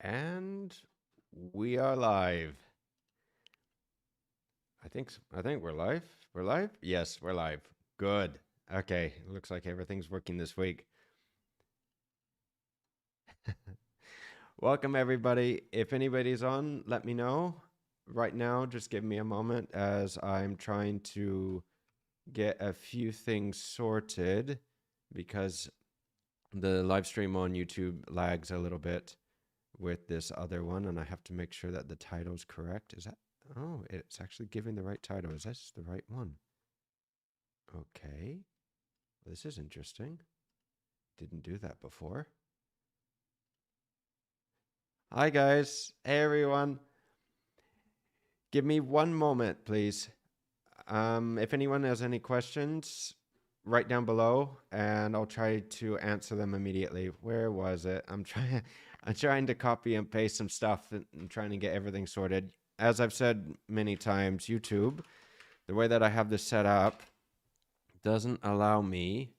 And we are live. I think we're live. We're live? Yes, we're live. Good. Okay, looks like everything's working this week. Welcome everybody. If anybody's on, let me know. Right now, just give me a moment as I'm trying to get a few things sorted because the live stream on YouTube lags a little bit with this other one, and I have to make sure that the title's correct. Is that? Oh, it's actually giving the right title. Is this the right one? Okay. This is interesting. Didn't do that before. Hi, guys. Hey, everyone. Give me one moment, please. If anyone has any questions, write down below, and I'll try to answer them immediately. Where was it? I'm trying to copy and paste some stuff and trying to get everything sorted. As I've said many times, YouTube, the way that I have this set up doesn't allow me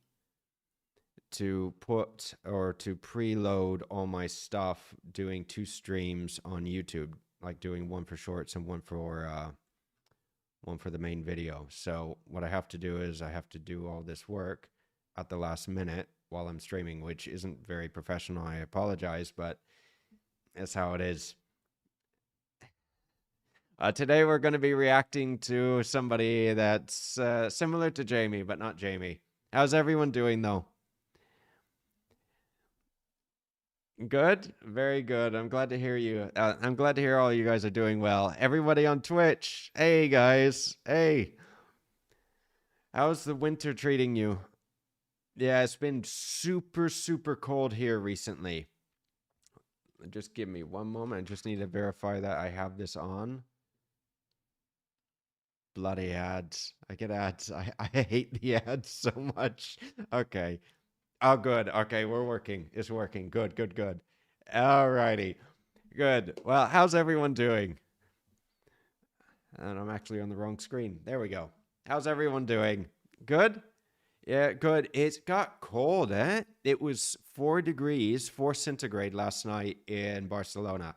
to put or to preload all my stuff doing two streams on YouTube, like doing one for shorts and one for the main video. So what I have to do is I have to do all this work at the last minute while I'm streaming, which isn't very professional. I apologize, but that's how it is. Today we're going to be reacting to somebody that's similar to Jamie, but not Jamie. How's everyone doing though? Good, very good. I'm glad to hear you. I'm glad to hear all you guys are doing well. Everybody on Twitch, hey guys, hey. How's the winter treating you? Yeah, it's been super, super cold here recently. Just give me one moment. I just need to verify that I have this on. Bloody ads. I get ads. I hate the ads so much. Okay. Oh, good. Okay, we're working. It's working. Good, good, good. All righty. Good. Well, how's everyone doing? And I'm actually on the wrong screen. There we go. How's everyone doing? Good? Yeah, good. It got cold, eh? It was 4 degrees, 4 centigrade last night in Barcelona.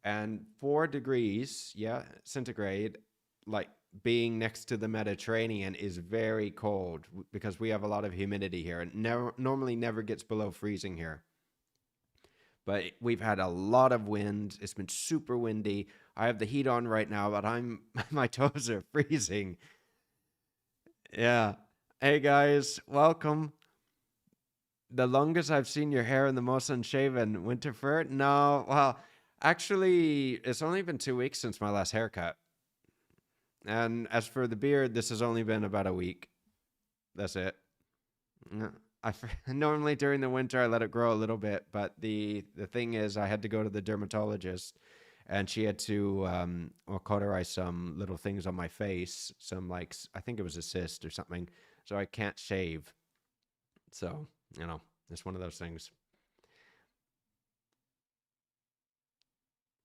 And 4 degrees, yeah, centigrade, like being next to the Mediterranean is very cold because we have a lot of humidity here. It normally never gets below freezing here. But we've had a lot of wind. It's been super windy. I have the heat on right now, but my toes are freezing. Yeah. Hey guys, welcome. The longest I've seen your hair and the most unshaven. Winter fur? No, well, actually, it's only been 2 weeks since my last haircut. And as for the beard, this has only been about a week. That's it. Normally during the winter I let it grow a little bit, but the thing is I had to go to the dermatologist and she had to cauterize some little things on my face, some like I think it was a cyst or something, so I can't shave. So, it's one of those things.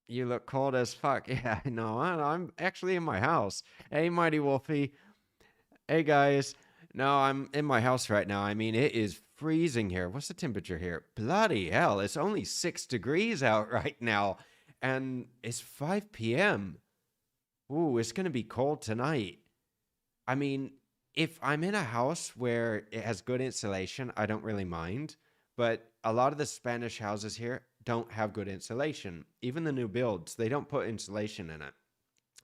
You look cold as fuck. Yeah, I know. I'm actually in my house. Hey, Mighty Wolfie. Hey, guys. No, I'm in my house right now. I mean, it is freezing here. What's the temperature here? Bloody hell. It's only 6 degrees out right now. And it's 5 p.m. Ooh, it's going to be cold tonight. I mean, if I'm in a house where it has good insulation, I don't really mind. But a lot of the Spanish houses here don't have good insulation. Even the new builds, they don't put insulation in it.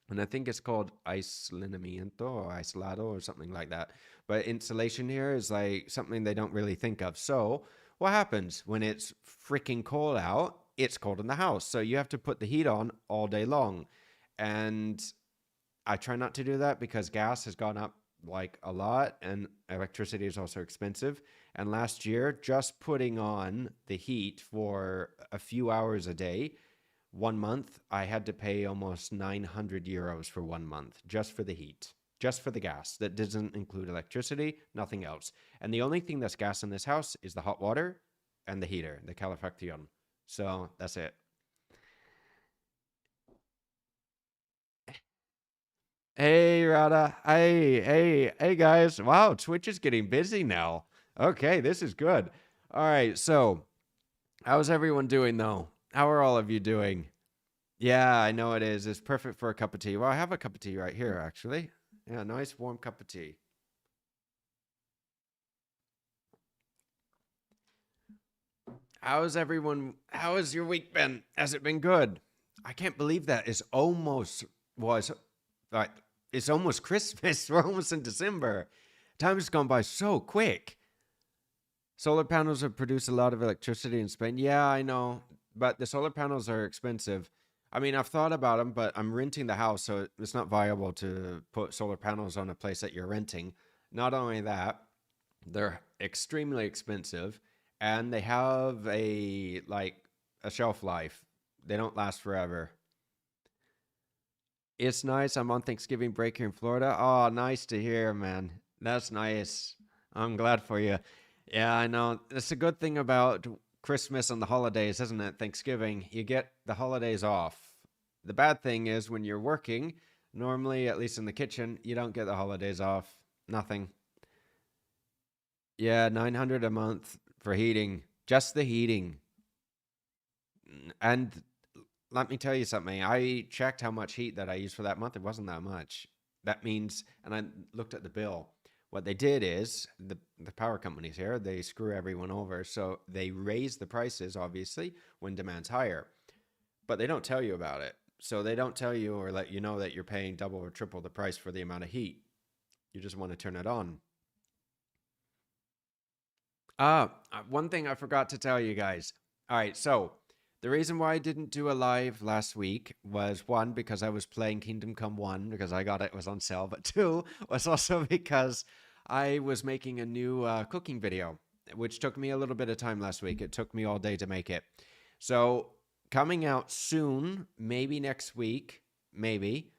And I think it's called aislamiento or aislado or something like that. But insulation here is like something they don't really think of. So what happens when it's freaking cold out? It's cold in the house. So you have to put the heat on all day long. And I try not to do that because gas has gone up like a lot and electricity is also expensive. And last year, just putting on the heat for a few hours a day, 1 month, I had to pay almost 900 euros for 1 month just for the heat, just for the gas. That doesn't include electricity, nothing else. And the only thing that's gas in this house is the hot water and the heater, the calefacción. So that's it. Hey, Rada. Hey, guys. Wow, Twitch is getting busy now. Okay, this is good. All right, so how's everyone doing though? How are all of you doing? Yeah, I know it is. It's perfect for a cup of tea. Well, I have a cup of tea right here, actually. Yeah, nice warm cup of tea. How's everyone? How has your week been? Has it been good? I can't believe that it's almost was like it's almost Christmas. We're almost in December. Time has gone by so quick. Solar panels have produced a lot of electricity in Spain. Yeah, I know, but the solar panels are expensive. I mean, I've thought about them, but I'm renting the house, so it's not viable to put solar panels on a place that you're renting. Not only that, they're extremely expensive, and they have a shelf life. They don't last forever. It's nice. I'm on Thanksgiving break here in Florida. Oh, nice to hear, man. That's nice. I'm glad for you. Yeah, I know. It's a good thing about Christmas and the holidays, isn't it? Thanksgiving, you get the holidays off. The bad thing is when you're working, normally, at least in the kitchen, you don't get the holidays off. Nothing. Yeah, 900 a month for heating. Just the heating. And let me tell you something. I checked how much heat that I used for that month. It wasn't that much. That means, and I looked at the bill. What they did is the power companies here, they screw everyone over. So they raise the prices, obviously, when demand's higher, but they don't tell you about it. So they don't tell you or let you know that you're paying double or triple the price for the amount of heat. You just want to turn it on. One thing I forgot to tell you guys. All right, so the reason why I didn't do a live last week was one, because I was playing Kingdom Come 1 because I got it was on sale, but two was also because I was making a new cooking video, which took me a little bit of time last week. It took me all day to make it. So, coming out soon, maybe next week, maybe,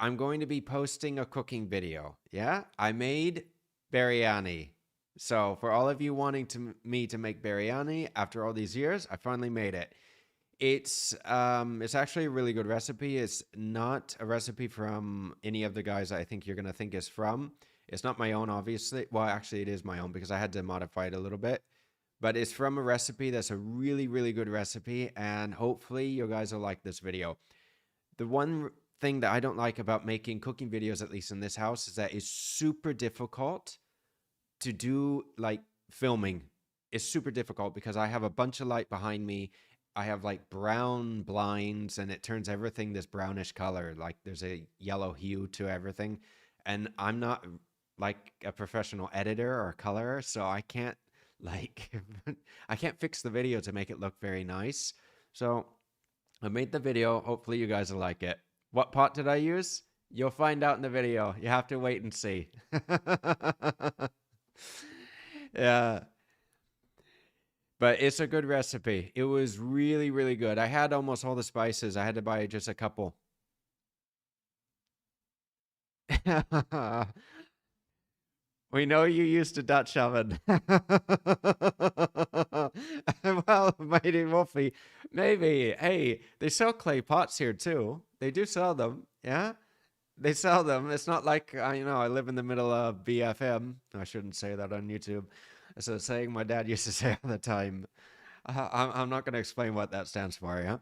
I'm going to be posting a cooking video. Yeah, I made biryani. So for all of you wanting me to make biryani after all these years, I finally made it. It's actually a really good recipe. It's not a recipe from any of the guys I think you're gonna think is from. It's not my own, obviously. Well, actually, it is my own because I had to modify it a little bit. But it's from a recipe that's a really, really good recipe, and hopefully you guys will like this video. The one thing that I don't like about making cooking videos, at least in this house, is that it's super difficult to do like filming. Is super difficult because I have a bunch of light behind me. I have like brown blinds and it turns everything this brownish color. Like there's a yellow hue to everything. And I'm not like a professional editor or colorer, so I can't like I can't fix the video to make it look very nice. So I made the video. Hopefully you guys will like it. What pot did I use? You'll find out in the video. You have to wait and see. Yeah, but it's a good recipe. It was really, really good. I had almost all the spices. I had to buy just a couple. We know you used a Dutch oven. Well, Mighty Wolfie, maybe. Hey, they sell clay pots here too. They do sell them. Yeah, they sell them. It's not like I live in the middle of BFM. I shouldn't say that on YouTube. It's a saying my dad used to say all the time. I'm not going to explain what that stands for. Yeah.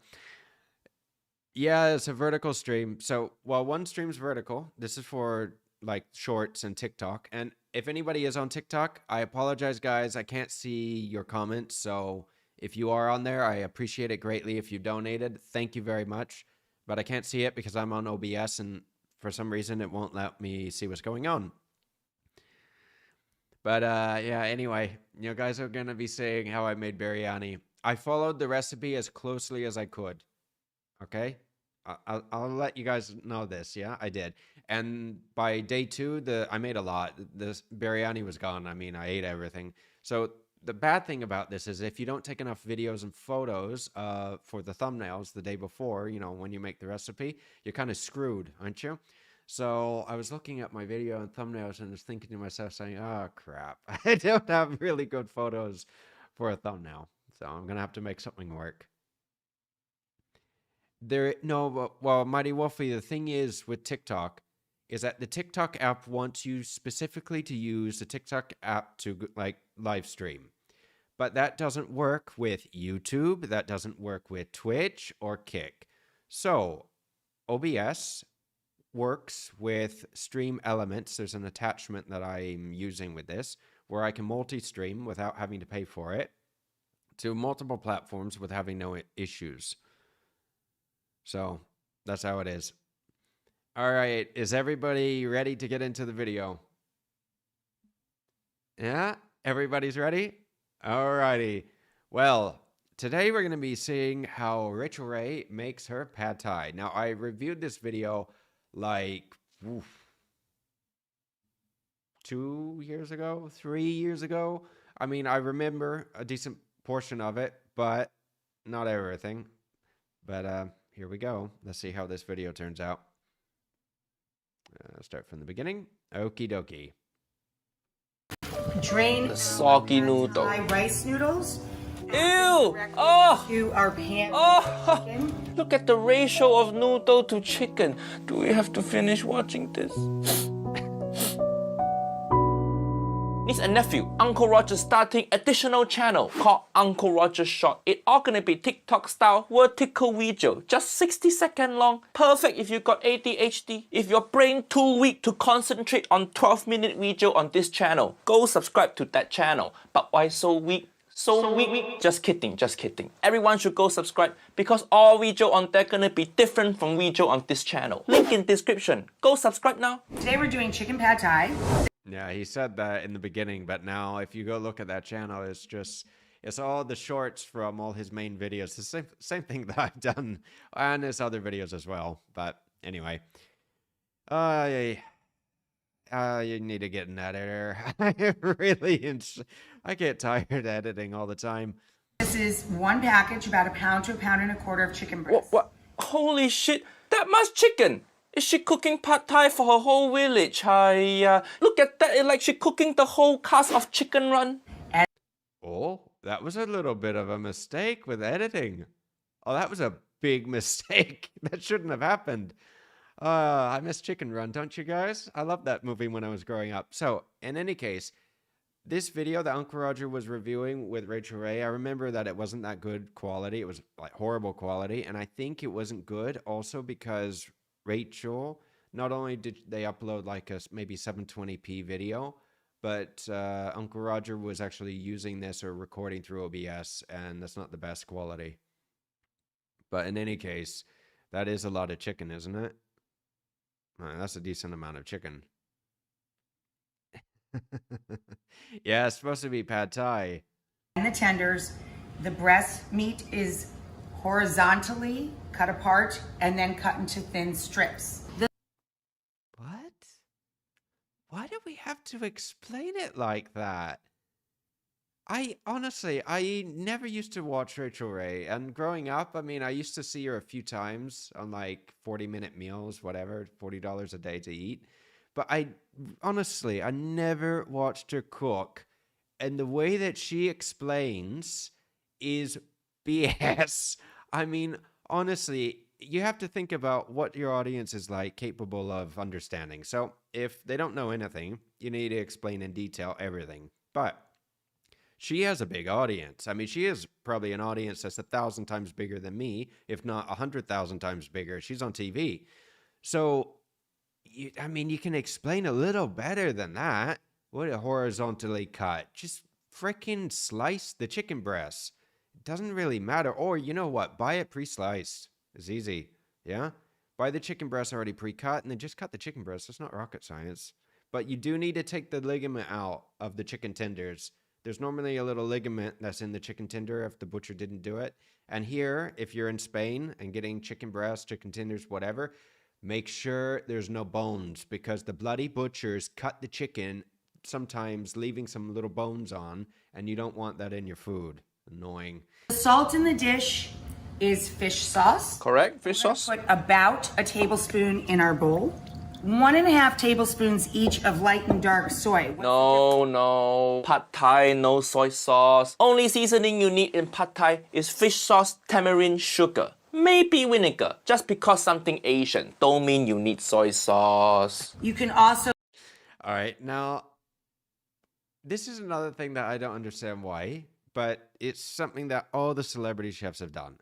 Yeah, it's a vertical stream. So while one stream's vertical, this is for like shorts and TikTok. And if anybody is on TikTok, I apologize, guys. I can't see your comments. So if you are on there, I appreciate it greatly. If you donated, thank you very much. But I can't see it because I'm on OBS and for some reason it won't let me see what's going on. But yeah, anyway, guys are going to be saying how I made biryani. I followed the recipe as closely as I could. Okay. I'll let you guys know this. Yeah, I did. And by day two, I made a lot. The biryani was gone. I mean, I ate everything. So the bad thing about this is if you don't take enough videos and photos for the thumbnails the day before, when you make the recipe, you're kind of screwed, aren't you? So I was looking at my video and thumbnails and was thinking to myself, saying, "Oh crap, I don't have really good photos for a thumbnail. So I'm gonna have to make something work." There, no, well, Mighty Wolfie, the thing is with TikTok is that the TikTok app wants you specifically to use the TikTok app to like live stream. But that doesn't work with YouTube. That doesn't work with Twitch or Kick. So OBS works with Stream Elements. There's an attachment that I'm using with this where I can multi-stream without having to pay for it to multiple platforms with having no issues. So that's how it is. All right, is everybody ready to get into the video? Yeah, everybody's ready? All righty. Well, today we're going to be seeing how Rachael Ray makes her pad thai. Now, I reviewed this video like 2 years ago, 3 years ago. I mean, I remember a decent portion of it, but not everything. But here we go. Let's see how this video turns out. Start from the beginning. Okie dokie. Drain the soggy noodle. rice noodles. Ew! Oh! To our pan. Oh! Look at the ratio of noodle to chicken. Do we have to finish watching this? Niece and nephew, Uncle Roger starting additional channel called Uncle Roger Short. It all gonna be TikTok style vertical video, just 60 seconds long. Perfect if you got ADHD. If your brain too weak to concentrate on 12-minute video on this channel, go subscribe to that channel. But why so weak? So weak. Just kidding, just kidding. Everyone should go subscribe because all video on there gonna be different from video on this channel. Link in description. Go subscribe now. Today we're doing chicken pad thai. Yeah, he said that in the beginning, but now if you go look at that channel, it's all the shorts from all his main videos. The same thing that I've done and his other videos as well. But anyway, you need to get an editor. I get tired editing all the time. This is one package, about 1 pound to 1.25 pounds of chicken breast. What? Holy shit! That much chicken! Is she cooking pad thai for her whole village? Look at that, it's like she cooking the whole cast of Chicken Run. Oh, that was a little bit of a mistake with editing. Oh, that was a big mistake. That shouldn't have happened. I miss Chicken Run, don't you guys? I loved that movie when I was growing up. So, in any case, this video that Uncle Roger was reviewing with Rachael Ray, I remember that it wasn't that good quality. It was like horrible quality. And I think it wasn't good also because Rachael, not only did they upload like a maybe 720p video, but Uncle Roger was actually using this or recording through OBS, and that's not the best quality. But in any case, that is a lot of chicken, isn't it? That's a decent amount of chicken. Yeah, it's supposed to be pad thai. And the tenders, the breast meat is horizontally cut apart and then cut into thin strips. What? Why do we have to explain it like that? I never used to watch Rachael Ray, and growing up, I mean, I used to see her a few times on like 40-minute meals, whatever, $40 a day to eat. But I never watched her cook, and the way that she explains is BS. I mean, honestly, you have to think about what your audience is like capable of understanding. So if they don't know anything, you need to explain in detail everything. But she has a big audience. I mean, she is probably an audience that's 1,000 times bigger than me, if not 100,000 times bigger. She's on TV. So, you can explain a little better than that. What a horizontally cut. Just freaking slice the chicken breasts. It doesn't really matter. Or, you know what? Buy it pre-sliced. It's easy. Yeah? Buy the chicken breast already pre-cut, and then just cut the chicken breast. It's not rocket science. But you do need to take the ligament out of the chicken tenders. There's normally a little ligament that's in the chicken tender if the butcher didn't do it. And here, if you're in Spain and getting chicken breasts, chicken tenders, whatever, make sure there's no bones, because the bloody butchers cut the chicken, sometimes leaving some little bones on, and you don't want that in your food. Annoying. The salt in the dish is fish sauce. Correct, fish sauce. Put about a tablespoon in our bowl. 1.5 tablespoons each of light and dark soy. No. Pad Thai, no soy sauce. Only seasoning you need in Pad Thai is fish sauce, tamarind, sugar. Maybe vinegar. Just because something Asian don't mean you need soy sauce. You can also... All right, now, this is another thing that I don't understand why. but it's something that all the celebrity chefs have done.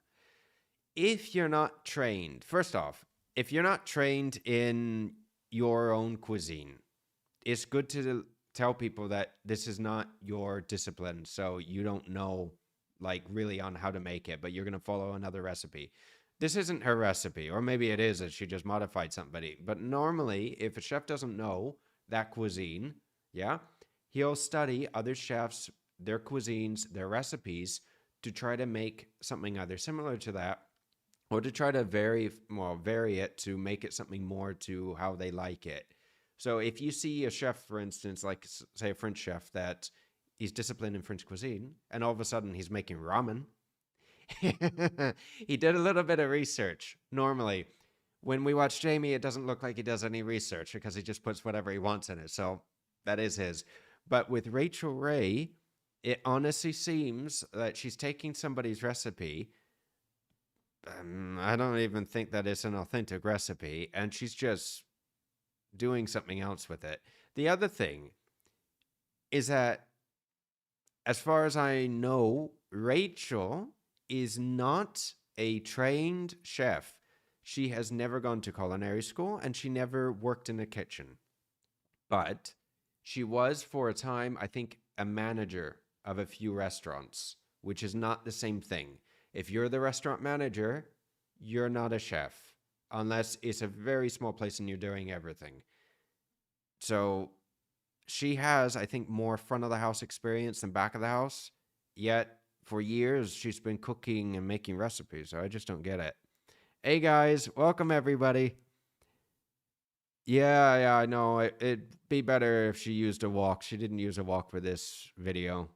If you're not trained, first off, if you're not trained in your own cuisine, it's good to tell people that this is not your discipline, so you don't know like really on how to make it, but you're going to follow another recipe. This isn't her recipe, or maybe it is, and she just modified somebody. But normally, if a chef doesn't know that cuisine, yeah, he'll study other chefs, their cuisines, their recipes to try to make something either similar to that or to try to vary it to make it something more to how they like it. So if you see a chef, for instance, like say a French chef that he's disciplined in French cuisine, and all of a sudden he's making ramen, he did a little bit of research. Normally, when we watch Jamie, it doesn't look like he does any research because he just puts whatever he wants in it. So that is his. But with Rachael Ray, it honestly seems that she's taking somebody's recipe. I don't even think that it's an authentic recipe, and she's just doing something else with it. The other thing is that, as far as I know, Rachael is not a trained chef. She has never gone to culinary school, and she never worked in a kitchen. But she was, for a time, I think, a manager of a few restaurants, which is not the same thing. If you're the restaurant manager, you're not a chef, unless it's a very small place and you're doing everything. So she has, I think, more front of the house experience than back of the house. Yet for years, she's been cooking and making recipes. So I just don't get it. Hey guys, welcome everybody. Yeah, I know. It'd be better if she used a wok. She didn't use a wok for this video.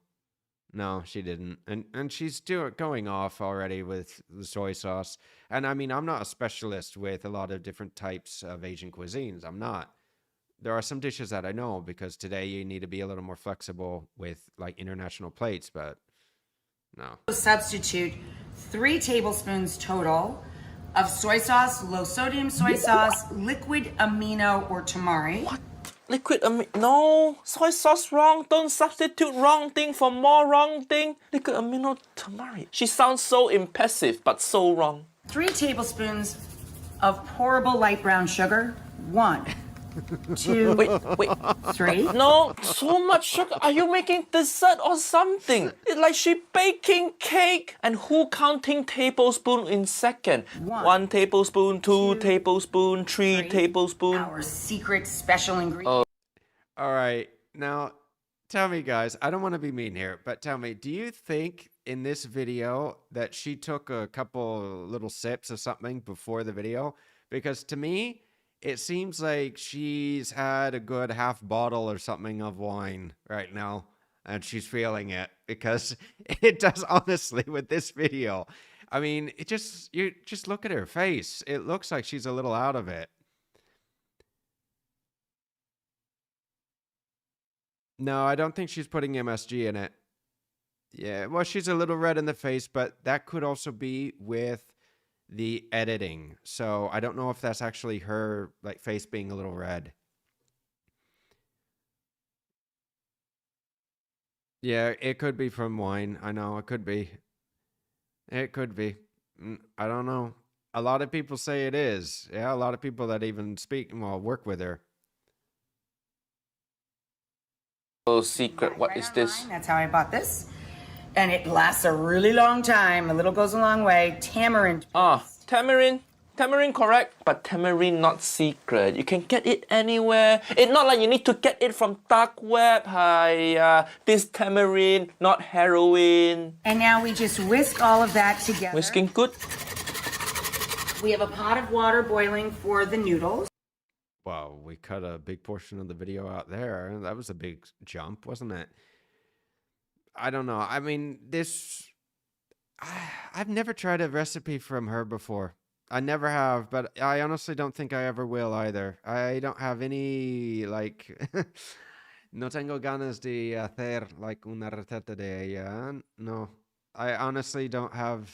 No, she didn't. And she's going off already with the soy sauce. And I mean, I'm not a specialist with a lot of different types of Asian cuisines. I'm not. There are some dishes that I know because today you need to be a little more flexible with like international plates, but no. Substitute 3 tablespoons total of soy sauce, low sodium soy sauce, liquid amino or tamari. What? Liquid amino? No, soy sauce wrong. Don't substitute wrong thing for more wrong thing. Liquid amino tamari. She sounds so impassive, but so wrong. 3 tablespoons of pourable light brown sugar. 1, 2, Wait. 3. No, so much sugar. Are you making dessert or something? It's like she baking cake. And who counting tablespoon in second? 1 tablespoon, 2 tablespoon, 3 tablespoon. Our secret special ingredient. All right. Now, tell me, guys, I don't want to be mean here, but tell me, do you think in this video that she took a couple little sips of something before the video? Because to me, it seems like she's had a good half bottle or something of wine right now, and she's feeling it, because it does, honestly, with this video. I mean, you just look at her face. It looks like she's a little out of it. No, I don't think she's putting MSG in it. Yeah, well, she's a little red in the face, but that could also be with the editing. So I don't know if that's actually her like face being a little red. Yeah, it could be from wine. I know, it could be. It could be. I don't know. A lot of people say it is. Yeah, a lot of people that even work with her. Oh, secret. What is this? That's how I bought this. And it lasts a really long time. A little goes a long way. Tamarind. Tamarind. Tamarind correct, but tamarind not secret. You can get it anywhere. It's not like you need to get it from dark web. This tamarind, not heroin. And now we just whisk all of that together. Whisking good. We have a pot of water boiling for the noodles. Wow, we cut a big portion of the video out there. That was a big jump, wasn't it? I don't know. I mean, I've never tried a recipe from her before. I never have, but I honestly don't think I ever will either. I don't have any, like, no tengo ganas de hacer, like, una receta de ella. No, I honestly don't have,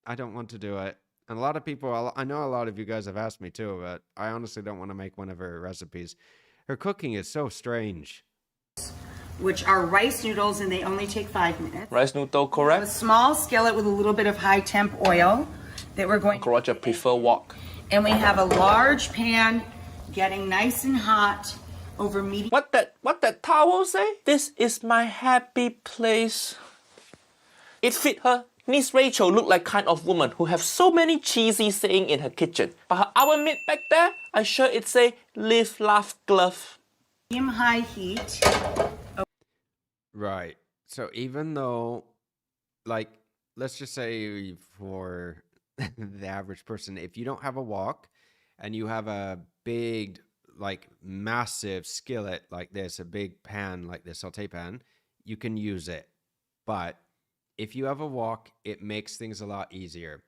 I don't want to do it. And a lot of people, I know a lot of you guys have asked me too, but I honestly don't want to make one of her recipes. Her cooking is so strange. which are rice noodles, and they only take 5 minutes. Rice noodle, A correct? small skillet with a little bit of high temp oil that we're going Uncle Roger prefer wok. and we have a large pan getting nice and hot over medium. What that towel say? This is my happy place. It fit her. Miss Rachel looked like kind of woman who have so many cheesy saying in her kitchen. But her oven mitt back there, I sure it say live, laugh, glove. High heat. Right. So even though, like, let's just say for the average person, if you don't have a wok and you have a big, like, massive skillet like this, a big pan like this, saute pan, you can use it. But if you have a wok, it makes things a lot easier.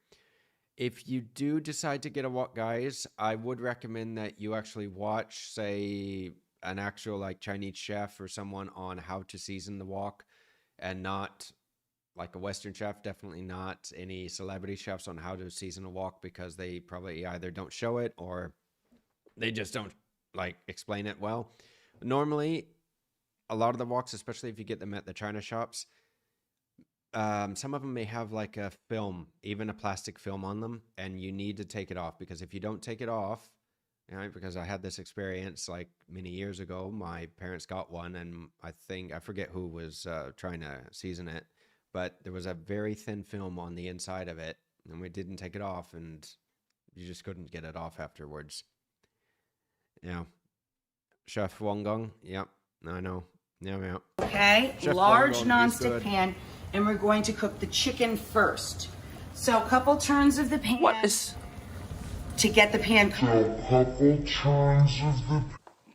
If you do decide to get a wok, guys, I would recommend that you actually watch, say, an actual like Chinese chef or someone on how to season the wok, and not like a Western chef, definitely not any celebrity chefs on how to season a wok, because they probably either don't show it or they just don't like explain it well. Normally, a lot of the woks, especially if you get them at the China shops, some of them may have like a film, even a plastic film on them, and you need to take it off, because if you don't take it off, right, because I had this experience like many years ago, my parents got one, and I forget who was trying to season it, but there was a very thin film on the inside of it, and we didn't take it off, and you just couldn't get it off afterwards. Yeah. Chef Wong Gong, yep, I know. Yeah. Okay, Chef large Wong, he's nonstick good. pan, and we're going to cook the chicken first. So a couple turns of the pan What is to get the pan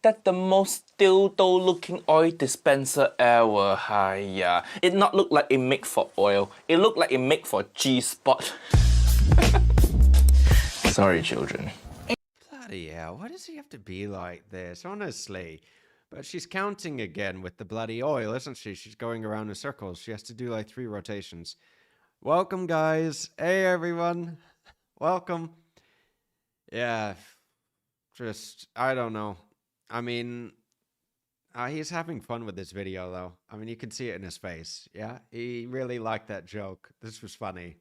that the most dildo looking oil dispenser ever? Hiya. It not look like it make for oil. It look like it make for G-spot. Sorry, children. Bloody hell, why does he have to be like this? Honestly. But she's counting again with the bloody oil, isn't she? She's going around in circles. She has to do like 3 rotations. Welcome, guys. Hey, everyone. Welcome. Yeah. Just, I don't know. I mean, he's having fun with this video, though. I mean, you can see it in his face. Yeah, he really liked that joke. This was funny.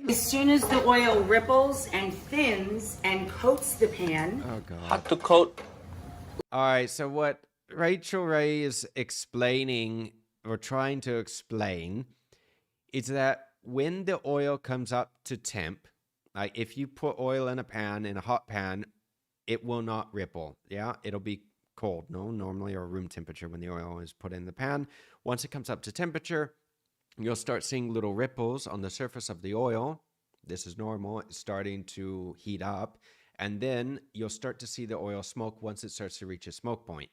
As soon as the oil ripples and thins and coats the pan, Oh, God. Hard to coat. All right, so what Rachel Ray is explaining, or trying to explain, is that when the oil comes up to temp, like if you put oil in a pan, in a hot pan, it will not ripple. Yeah, it'll be cold, normally, or room temperature when the oil is put in the pan. Once it comes up to temperature, you'll start seeing little ripples on the surface of the oil. This is normal. It's starting to heat up. And then you'll start to see the oil smoke once it starts to reach a smoke point.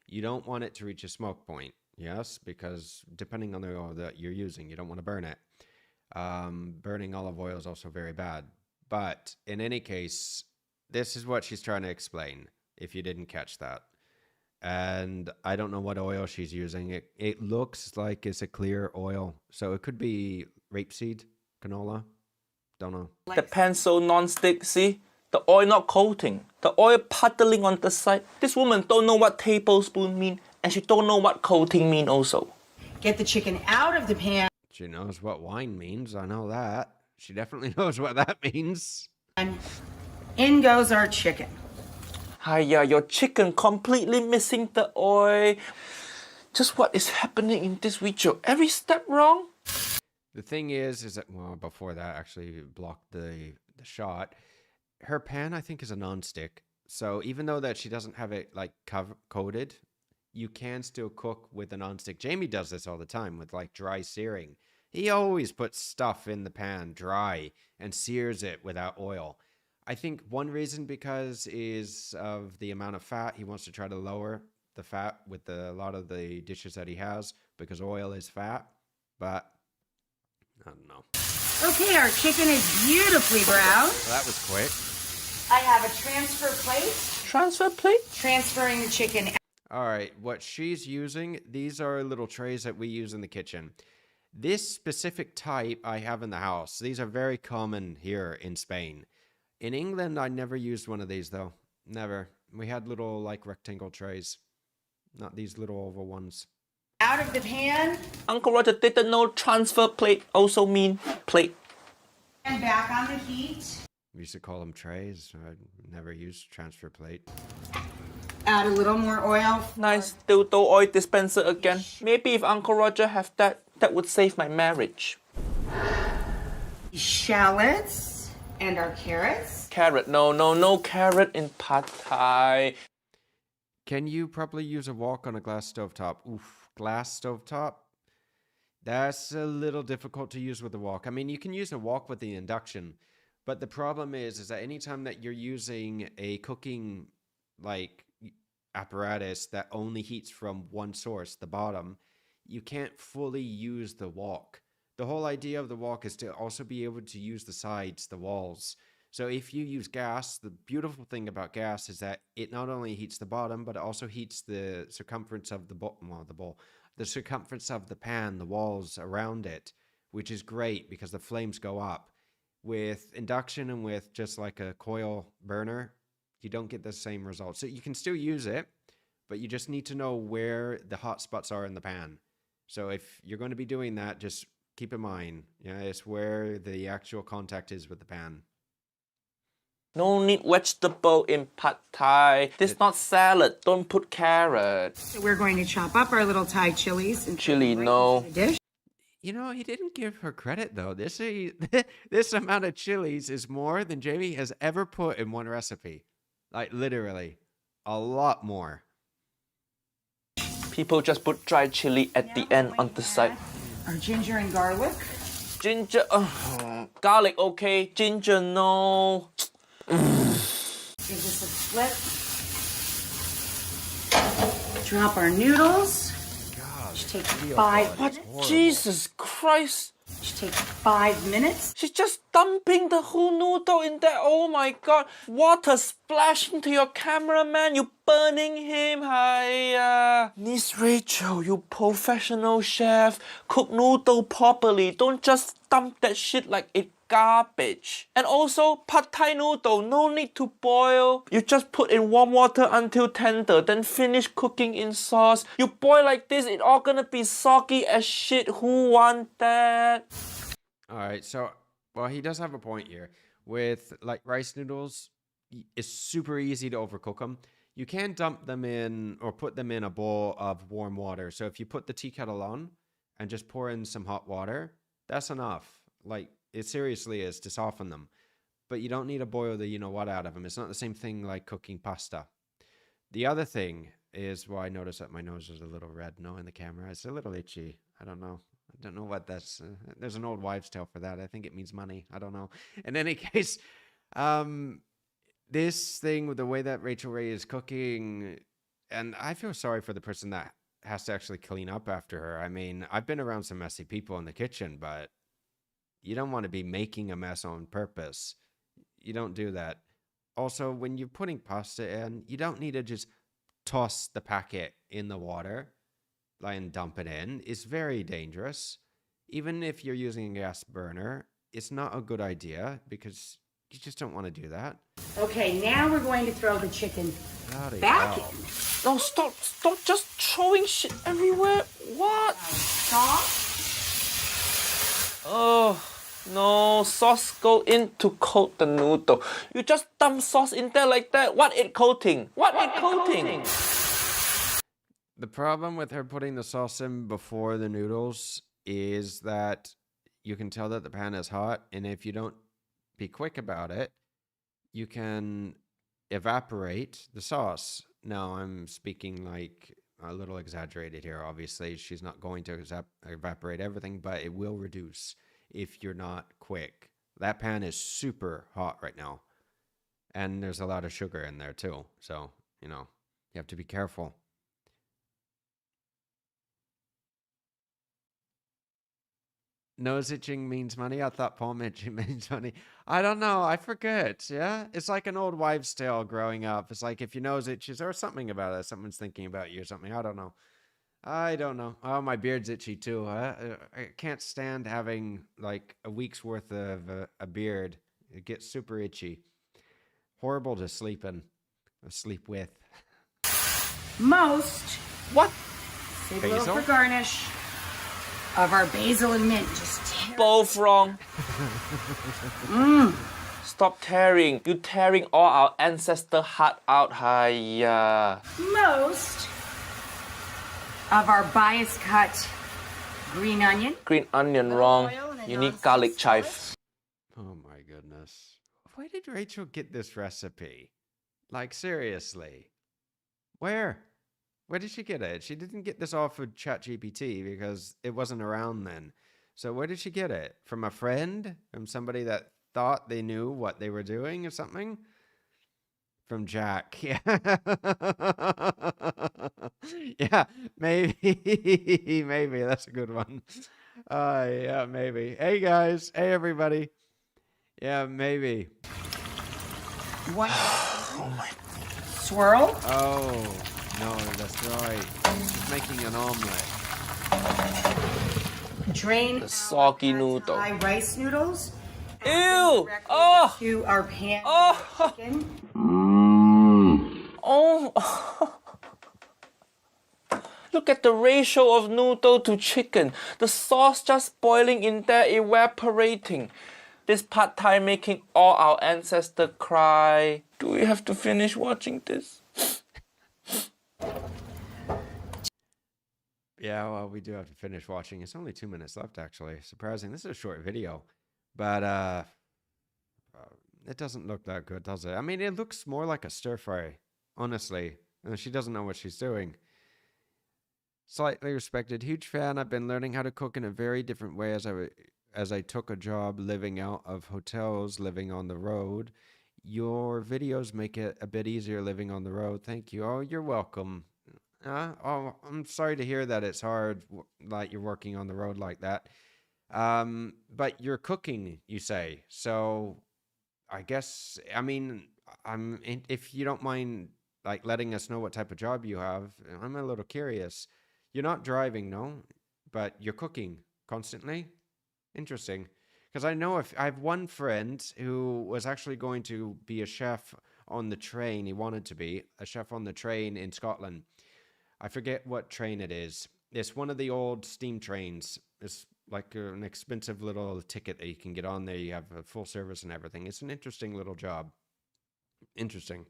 You don't want it to reach a smoke point, yes, because depending on the oil that you're using, you don't want to burn it. Burning olive oil is also very bad. But in any case, this is what she's trying to explain, if you didn't catch that. And I don't know what oil she's using. It looks like it's a clear oil. So it could be rapeseed, canola. Don't know. The pan so non-stick, see? The oil not coating. The oil puddling on the side. This woman don't know what tablespoon mean, and she don't know what coating mean also. get the chicken out of the pan. She knows what wine means. I know that. She definitely knows what that means. And in goes our chicken. Hiya, your chicken completely missing the oil. Just what is happening in this video? Every step wrong? The thing is that, well, before that actually blocked the shot, her pan, I think, is a non-stick. So even though that she doesn't have it like coated, you can still cook with a non-stick. Jamie does this all the time with like dry searing. He always puts stuff in the pan dry and sears it without oil. I think one reason because is of the amount of fat. He wants to try to lower the fat with a lot of the dishes that he has because oil is fat. But I don't know. Okay, our chicken is beautifully browned. Well, that was quick. I have a transfer plate. Transfer plate? Transferring the chicken. All right, what she's using, these are little trays that we use in the kitchen. This specific type I have in the house. These are very common here in Spain. In England, I never used one of these, though. Never. We had little, like, rectangle trays. not these little oval ones. Out of the pan Uncle Roger didn't know transfer plate also mean plate. and back on the heat. We used to call them trays. I never used transfer plate. Add a little more oil. Nice dildo oil dispenser again. Maybe if Uncle Roger have that, that would save my marriage. Shallots and our carrots. Carrot, no carrot in pad thai. Can you properly use a wok on a glass stovetop? Oof, glass stovetop? That's a little difficult to use with a wok. I mean, you can use a wok with the induction, but the problem is that anytime that you're using a cooking like apparatus that only heats from one source, the bottom, you can't fully use the wok. The whole idea of the wok is to also be able to use the sides, the walls. So if you use gas, the beautiful thing about gas is that it not only heats the bottom, but it also heats the circumference of the circumference of the pan, the walls around it, which is great because the flames go up. With induction and with just like a coil burner, you don't get the same result. So you can still use it, but you just need to know where the hot spots are in the pan. So if you're going to be doing that, just keep in mind, it's where the actual contact is with the pan. No need vegetable in pad thai. This not salad. Don't put carrot. So we're going to chop up our little Thai chilies and Chili, put them no. into the dish. You know, he didn't give her credit though. This amount of chilies is more than Jamie has ever put in one recipe. Like literally, a lot more. People just put dry chili at the end on the side. Our ginger and garlic. Ginger, garlic okay. Ginger no. Give this a flip. Drop our noodles. God, Should take video 5 quality is minutes. horrible. Jesus Christ. Should take 5 minutes. She's just dumping the whole noodle in there. Oh my god. Water splashing to your cameraman. You burning him. Hiya. Miss Rachel, you professional chef. Cook noodle properly. Don't just dump that shit like it garbage. And also, pad thai noodle, no need to boil. You just put in warm water until tender, then finish cooking in sauce. You boil like this, it all gonna be soggy as shit. Who want that? All right, so well, he does have a point here. With like rice noodles, it's super easy to overcook them. You can dump them in or put them in a bowl of warm water. So if you put the tea kettle on and just pour in some hot water, that's enough. Like it seriously is to soften them. But you don't need to boil the you-know-what out of them. It's not the same thing like cooking pasta. The other thing is, well, I noticed that my nose is a little red, no, in the camera. It's a little itchy. I don't know. I don't know what that's... there's an old wives' tale for that. I think it means money. I don't know. In any case, this thing with the way that Rachael Ray is cooking, and I feel sorry for the person that has to actually clean up after her. I mean, I've been around some messy people in the kitchen, but you don't want to be making a mess on purpose. You don't do that. Also, when you're putting pasta in, you don't need to just toss the packet in the water and dump it in. It's very dangerous. Even if you're using a gas burner, it's not a good idea because you just don't want to do that. Okay, now we're going to throw the chicken Bloody back hell. in. No, stop just throwing shit everywhere. What? Sauce. Oh, no, sauce go in to coat the noodle. You just dump sauce in there like that. What it coating? What it coating? The problem with her putting the sauce in before the noodles is that you can tell that the pan is hot, and if you don't be quick about it, you can evaporate the sauce. Now, I'm speaking like a little exaggerated here. Obviously, she's not going to evaporate everything, but it will reduce if you're not quick. That pan is super hot right now, and there's a lot of sugar in there too. So, you have to be careful. Nose itching means money? I thought palm itching means money. I don't know. I forget. Yeah. It's like an old wives' tale growing up. It's like if your nose itches or something about it, someone's thinking about you or something. I don't know. Oh, my beard's itchy too. I can't stand having like a week's worth of a beard. It gets super itchy. Horrible to sleep in. Sleep with. Most What? Save a little Basil? for garnish of our basil and mint. Just tear. Both wrong. Stop tearing. You tearing all our ancestor heart out. Hiya. Most of our bias cut green onion. Green onion wrong. You need garlic chive. Oh my goodness. Where did Rachel get this recipe? Like, seriously. Where? Where did she get it? She didn't get this off of ChatGPT because it wasn't around then. So where did she get it? From a friend? From somebody that thought they knew what they were doing or something? From Jack. Yeah. Yeah, maybe. Maybe. That's a good one. Yeah, maybe. Hey, guys. Hey, everybody. Yeah, maybe. One swirl. Oh, no, that's right. She's making an omelet. Drain The soggy noodle. Thai rice noodles. Ew! Oh! To our pan. Oh! Chicken. Oh! Look at the ratio of noodle to chicken. The sauce just boiling in there, evaporating. This pad thai making all our ancestors cry. Do we have to finish watching this? Yeah, well, we do have to finish watching. It's only 2 minutes left, actually. Surprising. This is a short video, but it doesn't look that good, does it? I mean, it looks more like a stir fry, honestly. She doesn't know what she's doing. Slightly respected, huge fan. I've been learning how to cook in a very different way as I took a job living out of hotels, living on the road. Your videos make it a bit easier living on the road. Thank you. Oh, you're welcome. Oh, I'm sorry to hear that it's hard, like you're working on the road like that. But you're cooking, you say. So I guess, I mean, if you don't mind, like, letting us know what type of job you have, I'm a little curious. You're not driving, no, but you're cooking constantly. Interesting. Because I know I have one friend who was actually going to be a chef on the train. He wanted to be a chef on the train in Scotland. I forget what train it is. It's one of the old steam trains. It's like an expensive little ticket that you can get on there. You have a full service and everything. It's an interesting little job. Interesting.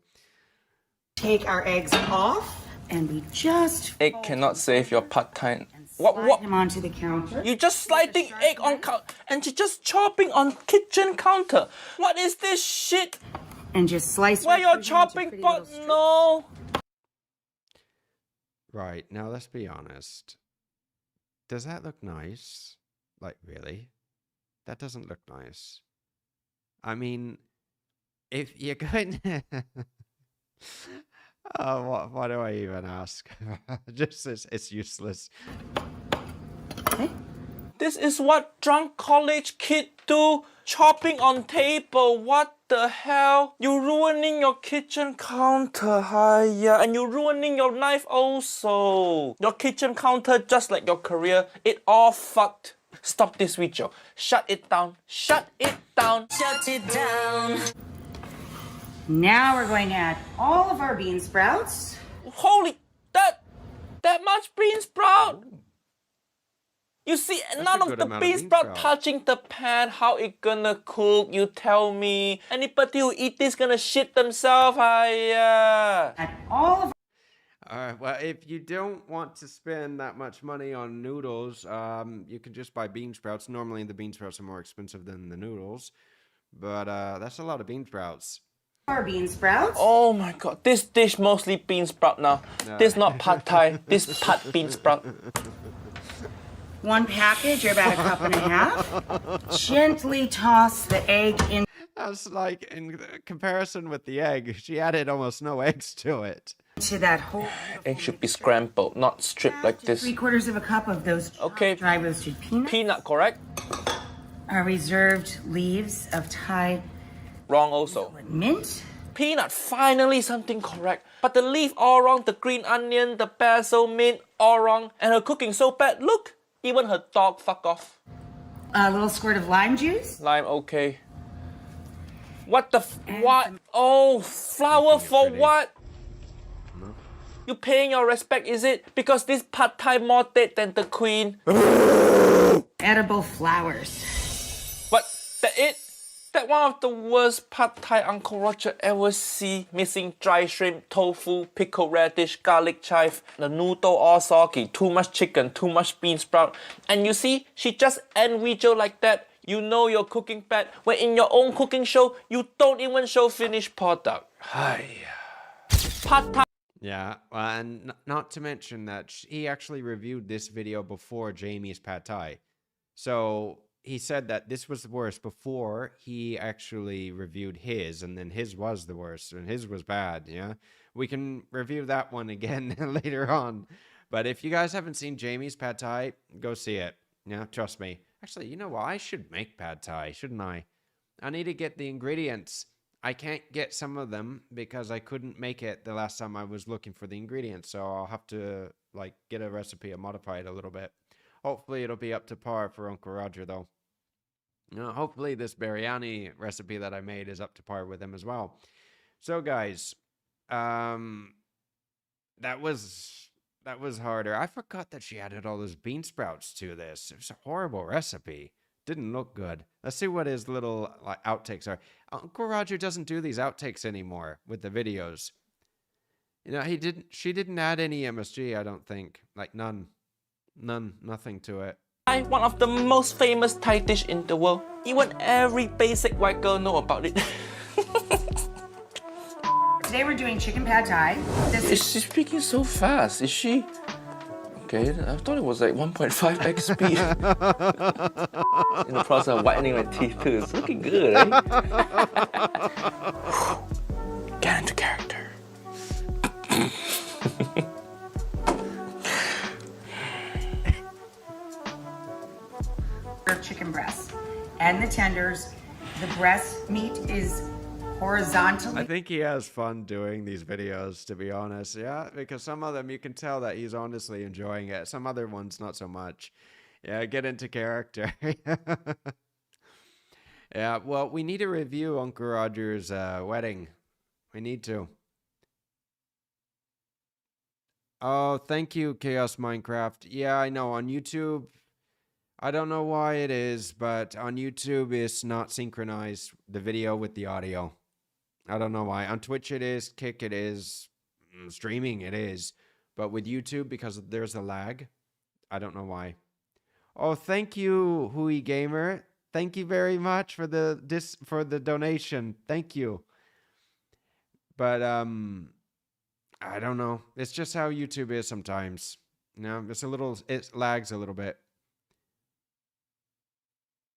Take our eggs off, and we just Egg cannot save your pad thai. slide him onto the counter. You just sliding egg on counter and you just chopping on kitchen counter. What is this shit? And just slice. Where right your through into chopping pretty board? little strips. No. Right, now let's be honest. Does that look nice? Like, really? That doesn't look nice. I mean, if you're going... Oh, why do I even ask? Just, it's useless. Okay. This is what drunk college kid do. Chopping on table. What the hell? You ruining your kitchen counter, hiya. And you ruining your knife also. Your kitchen counter, just like your career, it all fucked. Stop this video. Shut it down. Shut it down. Shut it down. Now we're going to add all of our bean sprouts. Holy, that much bean sprout. You see, none of the bean sprout touching the pan. How it gonna cook? You tell me. Anybody who eat this gonna shit themselves? Add all of. All right, well, if you don't want to spend that much money on noodles, you can just buy bean sprouts. Normally, the bean sprouts are more expensive than the noodles, but that's a lot of bean sprouts. Our bean sprouts. Oh my god, this dish mostly bean sprout now. No. This not pad thai. This pad bean sprout. One package, or about a cup and a half. Gently toss the egg in. That's like, in comparison with the egg, she added almost no eggs to it. To that whole. Egg should be scrambled, not stripped like this. 3/4 of a cup of those Okay. dry roasted peanuts. Peanut, correct? Our reserved leaves of Thai Wrong also. mint. Peanut, finally something correct. But the leaf all wrong, the green onion, the basil, mint, all wrong. And her cooking so bad, look, even her dog fuck off. A little squirt of lime juice. Lime, okay. What the what? Oh, flour for pretty. what? You paying your respect, is it? Because this pad thai more dead than the queen. Edible flowers. But that it? That one of the worst pad thai Uncle Roger ever see. Missing dry shrimp, tofu, pickled radish, garlic chive, the noodle all soggy, too much chicken, too much bean sprout. And you see, she just end video like that. You know you're cooking bad. When in your own cooking show, you don't even show finished product. Hi. Pad thai. Yeah, and not to mention that he actually reviewed this video before Jamie's pad thai. So he said that this was the worst before he actually reviewed his, and then his was the worst, and his was bad, yeah? We can review that one again later on. But if you guys haven't seen Jamie's pad thai, go see it. Yeah, trust me. Actually, you know what? I should make pad thai, shouldn't I? I need to get the ingredients. I can't get some of them because I couldn't make it the last time I was looking for the ingredients. So I'll have to like get a recipe and modify it a little bit. Hopefully it'll be up to par for Uncle Roger though. Hopefully this biryani recipe that I made is up to par with him as well. So guys, that was harder. I forgot that she added all those bean sprouts to this. It was a horrible recipe. Didn't look good. Let's see what his little like outtakes are. Uncle Roger doesn't do these outtakes anymore with the videos. You know, she didn't add any MSG, I don't think. Like none, nothing to it. One of the most famous Thai dish in the world. Even every basic white girl know about it. Today we're doing chicken pad thai. Is she speaking so fast? Is she? Okay, I thought it was like 1.5x speed. In the process of whitening my teeth too. It's looking good, eh? Get into character. Chicken breast and the tenders. The breast meat is horizontally. I think he has fun doing these videos, to be honest. Yeah, because some of them you can tell that he's honestly enjoying it. Some other ones not so much. Yeah, get into character. Yeah, well, we need to review Uncle Roger's wedding. We need to. Oh, thank you, Chaos Minecraft. Yeah, I know. On YouTube, I don't know why it is, but on YouTube, it's not synchronized, the video with the audio. I don't know why. On Twitch, it is. Kick, it is. Streaming, it is. But with YouTube, because there's a lag, I don't know why. Oh, thank you, Hui Gamer. Thank you very much for the donation. Thank you. But I don't know. It's just how YouTube is sometimes. It lags a little bit.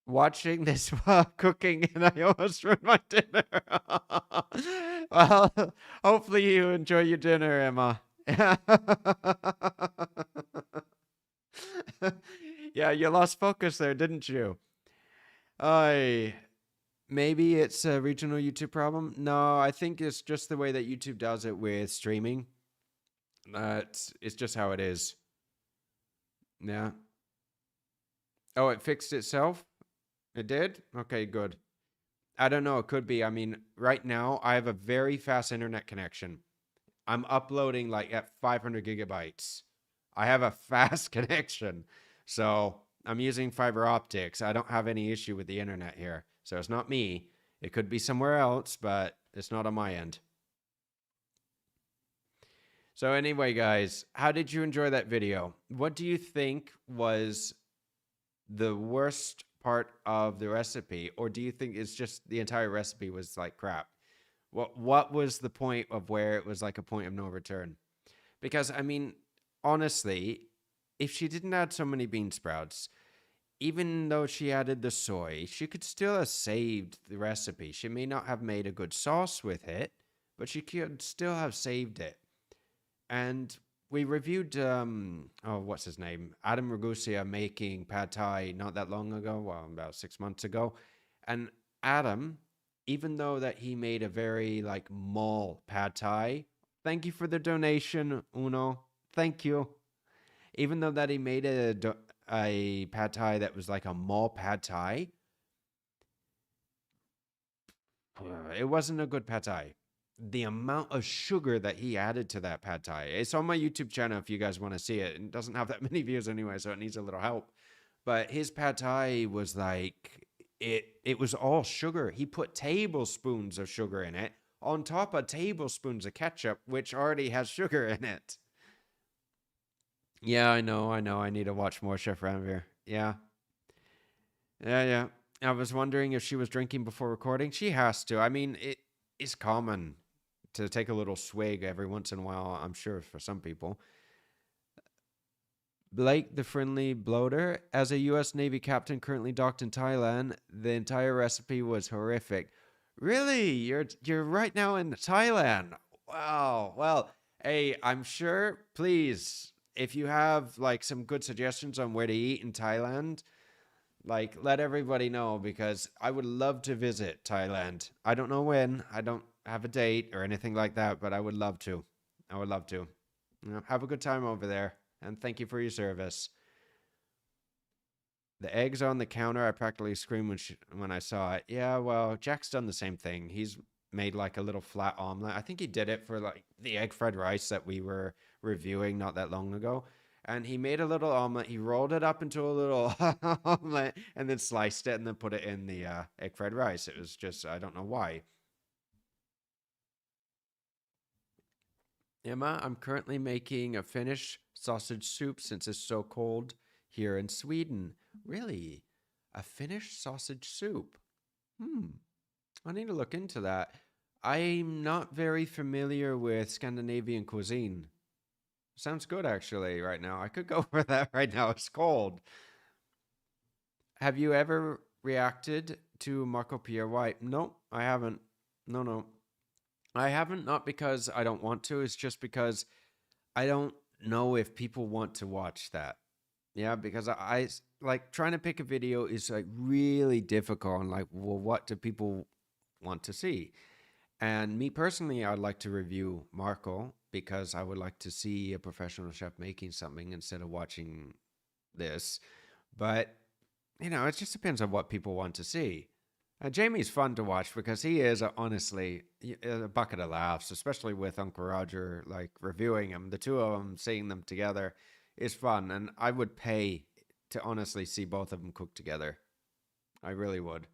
Watching this while cooking, and I almost ruined my dinner. Well, hopefully you enjoy your dinner, Emma. Yeah, you lost focus there, didn't you? Maybe it's a regional YouTube problem. No, I think it's just the way that YouTube does it with streaming. It's just how it is. Yeah. Oh, it fixed itself? It did? Okay, good. I don't know. It could be. I mean, right now, I have a very fast internet connection. I'm uploading like at 500 gigabytes. I have a fast connection. So I'm using fiber optics. I don't have any issue with the internet here. So it's not me. It could be somewhere else, but it's not on my end. So anyway, guys, how did you enjoy that video? What do you think was the worst part of the recipe, or do you think it's just the entire recipe was like crap? What was the point of where it was like a point of no return? Because I mean, honestly, if she didn't add so many bean sprouts, even though she added the soy, she could still have saved the recipe. She may not have made a good sauce with it, but she could still have saved it. And we reviewed, what's his name? Adam Ragusia making pad thai not that long ago, well, about 6 months ago. And Adam, even though that he made a very like mall pad thai, thank you for the donation, Uno. Thank you. Even though that he made a pad thai that was like a mall pad thai, it wasn't a good pad thai. the amount of sugar that he added to that pad thai. It's on my YouTube channel if you guys want to see it. It doesn't have that many views anyway, so it needs a little help. But his pad thai was like it was all sugar. He put tablespoons of sugar in it on top of tablespoons of ketchup, which already has sugar in it. Yeah, I know. I need to watch more Chef Ranveer. Yeah. Yeah. I was wondering if she was drinking before recording. She has to. I mean, it is common to take a little swig every once in a while, I'm sure, for some people. Blake, the friendly bloater, as a U.S. Navy captain currently docked in Thailand, the entire recipe was horrific. Really? You're right now in Thailand? Wow. Well, hey, I'm sure. Please, if you have like some good suggestions on where to eat in Thailand, like let everybody know because I would love to visit Thailand. I don't know when. I don't have a date or anything like that, but I would love to. I would love to. Have a good time over there. And thank you for your service. The eggs on the counter, I practically screamed when I saw it. Yeah, well, Jack's done the same thing. He's made like a little flat omelet. I think he did it for like the egg fried rice that we were reviewing not that long ago. And he made a little omelet. He rolled it up into a little omelet and then sliced it and then put it in the egg fried rice. It was just, I don't know why. Emma, I'm currently making a Finnish sausage soup since it's so cold here in Sweden. Really? A Finnish sausage soup? I need to look into that. I'm not very familiar with Scandinavian cuisine. Sounds good, actually, right now. I could go for that right now. It's cold. Have you ever reacted to Marco Pierre White? No, I haven't. No. I haven't, not because I don't want to. It's just because I don't know if people want to watch that. Yeah, because I like trying to pick a video is like really difficult. And like, well, what do people want to see? And me personally, I'd like to review Marco because I would like to see a professional chef making something instead of watching this. But, it just depends on what people want to see. Jamie's fun to watch because he is honestly a bucket of laughs, especially with Uncle Roger, like reviewing him. The two of them, seeing them together is fun. And I would pay to honestly see both of them cook together. I really would.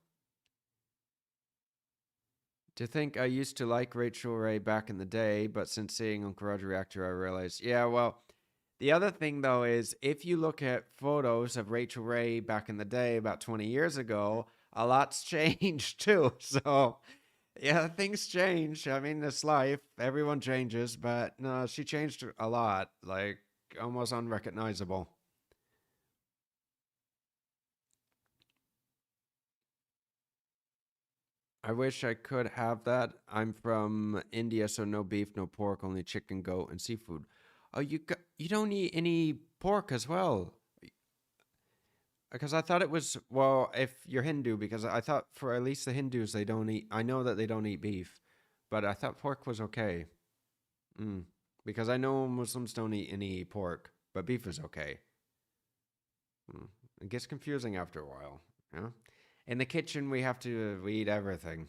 To think I used to like Rachael Ray back in the day, but since seeing Uncle Roger Reactor, I realized, yeah, well, the other thing though is if you look at photos of Rachael Ray back in the day, about 20 years ago, a lot's changed too. So, yeah, things change. I mean, it's life. Everyone changes, but no, she changed a lot, like almost unrecognizable. I wish I could have that. I'm from India, so no beef, no pork, only chicken, goat, and seafood. Oh, you don't eat any pork as well? Because I thought it was, well, if you're Hindu, because I thought for at least the Hindus, they don't eat, I know that they don't eat beef, but I thought pork was okay. Because I know Muslims don't eat any pork, but beef is okay. It gets confusing after a while, yeah? In the kitchen, we eat everything.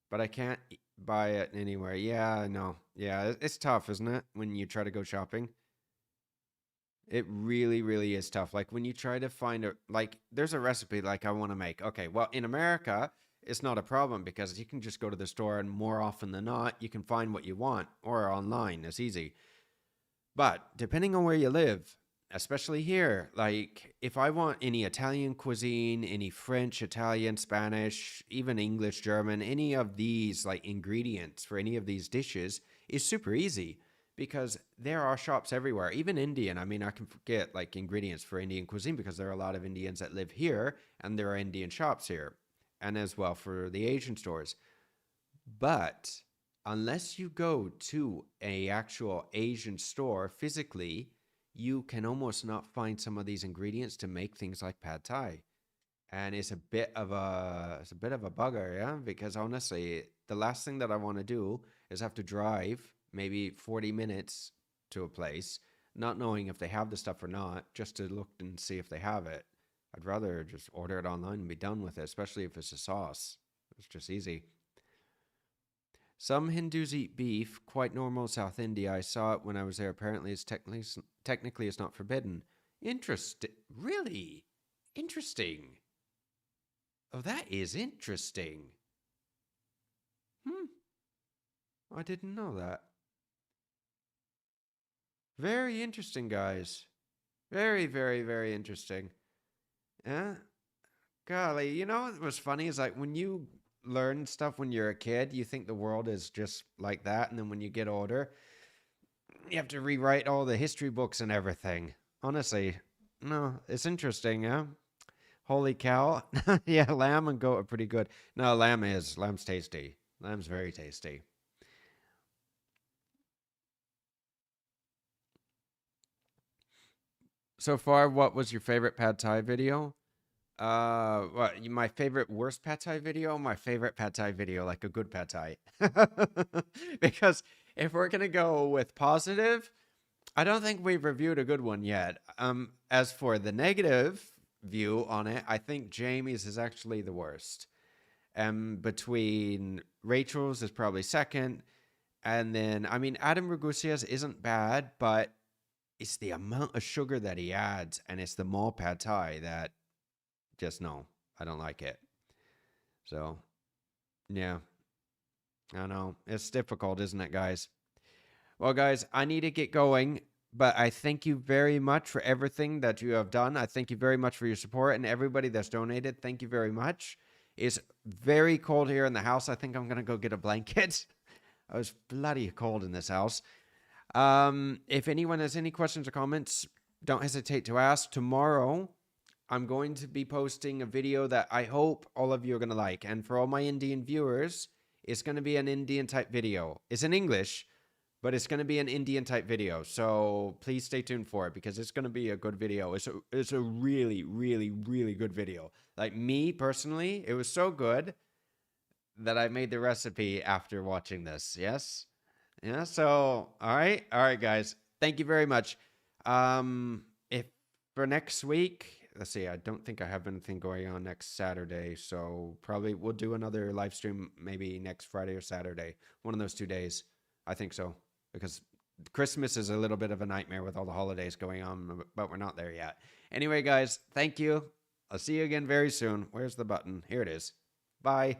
But I can't buy it anywhere. Yeah, I know. Yeah, it's tough, isn't it? When you try to go shopping. It really, really is tough. Like when you try to find there's a recipe like I want to make. Okay, well, in America, it's not a problem because you can just go to the store and more often than not, you can find what you want or online. It's easy. But depending on where you live, especially here, like if I want any Italian cuisine, any French, Italian, Spanish, even English, German, any of these like ingredients for any of these dishes is super easy because there are shops everywhere, even Indian. I mean, I can get like ingredients for Indian cuisine because there are a lot of Indians that live here and there are Indian shops here and as well for the Asian stores. But unless you go to a actual Asian store physically, you can almost not find some of these ingredients to make things like pad thai. And it's a bit of a bugger, yeah, because honestly, the last thing that I want to do is have to drive maybe 40 minutes to a place, not knowing if they have the stuff or not, just to look and see if they have it. I'd rather just order it online and be done with it, especially if it's a sauce. It's just easy. Some Hindus eat beef, quite normal in South India. I saw it when I was there. Apparently, technically it's not forbidden. Interesting. Really? Interesting. Oh, that is interesting. I didn't know that. Very interesting, guys. Very, very, very interesting. Yeah. Golly, you know what was funny is like when you learn stuff when you're a kid, you think the world is just like that, and then when you get older, you have to rewrite all the history books and everything. Honestly, no, it's interesting, yeah. Holy cow. Yeah, lamb and goat are pretty good. No, lamb's tasty. Lamb's very tasty. So far, what was your favorite pad thai video? My favorite worst pad thai video? My favorite pad thai video, like a good pad thai. Because if we're gonna go with positive, I don't think we've reviewed a good one yet. As for the negative view on it, I think Jamie's is actually the worst. Between Rachel's is probably second, and then I mean Adam Ragusia's isn't bad, but it's the amount of sugar that he adds, and it's the mall pad thai that just no, I don't like it. So yeah, I know it's difficult, isn't it, guys? Well, guys, I need to get going, but I thank you very much for everything that you have done. I thank you very much for your support, and everybody that's donated, thank you very much. It's very cold here in the house. I think I'm going to go get a blanket. I was bloody cold in this house. If anyone has any questions or comments, don't hesitate to ask. Tomorrow, I'm going to be posting a video that I hope all of you are going to like. And for all my Indian viewers, it's going to be an Indian type video. It's in English, but it's going to be an Indian type video. So please stay tuned for it because it's going to be a good video. It's a really, really, really good video. Like me personally, it was so good that I made the recipe after watching this. Yes. Yeah. So, all right, guys. Thank you very much. If for next week, let's see. I don't think I have anything going on next Saturday, so probably we'll do another live stream maybe next Friday or Saturday, one of those 2 days. I think so because Christmas is a little bit of a nightmare with all the holidays going on, but we're not there yet. Anyway, guys, thank you. I'll see you again very soon. Where's the button? Here it is. Bye.